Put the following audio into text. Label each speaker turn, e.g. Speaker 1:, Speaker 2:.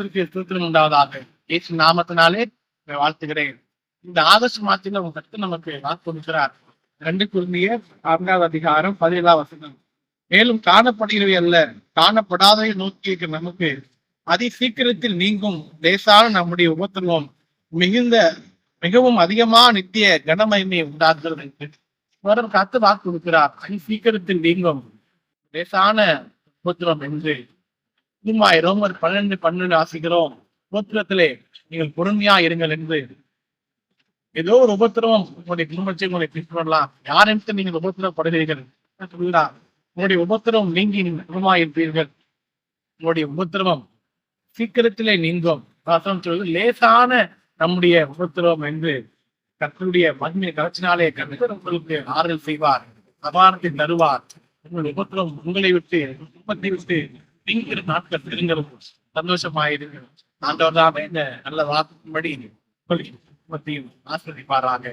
Speaker 1: நாமத்திற்கு ஸ்தோத்திரம் உண்டாவதாக. இயேசு நாமத்தினாலே வாழ்த்துகிறேன். இந்த ஆகஸ்ட் மாதத்துல உங்க கருத்து நமக்கு வாக்கு கொடுக்கிறார். 2 Corinthiயர் 4வது அதிகாரம் 17வது வசனம். மேலும் காணப்படுகிறவை அல்ல, காணப்படாதவை நோக்கி இருக்கிற நமக்கு அதி சீக்கிரத்தில் நீங்கும் லேசான நம்முடைய உபத்திரவம் மிகவும் அதிகமா நித்திய கனமகிமை உண்டாக்குகிறது என்று கத்து வாக்கு கொடுக்கிறார். அதி சீக்கிரத்தில் நீங்கும் லேசான உபத்திரம் என்று. ரோமர் 12:12 ஆசிக்கிறோம். உபத்திரத்திலே நீங்கள் பொறுமையா இருங்கள் என்று. ஏதோ ஒரு உபத்திரவம் உங்களுடைய குடும்பத்தை உங்களை பின்பற்றலாம். யாரென்று நீங்கள் உபத்திரப்படுகிறீர்கள் சொல்கிறார். உங்களுடைய உபத்திரவம் நீங்கி நீங்கள் குணமா இருப்பீர்கள். உங்களுடைய உபத்திரவம் சீக்கிரத்திலே நீங்கும். லேசான நம்முடைய உபத்திரவம் என்று கர்த்தருடைய மகிமை கலச்சினாலே கர்த்தர் உங்களுக்கு ஆறுதல் செய்வார், சமாதானத்தை தருவார். உங்களுடைய உபத்திரவம் உங்களை விட்டு குடும்பத்தை விட்டு நீங்கிற நாட்கள் திருங்களும் சந்தோஷமாயிருங்கள். ஆண்டவர் தான் இந்த நல்ல வாக்குப்படி ஆஸ்வதிப்பாராக.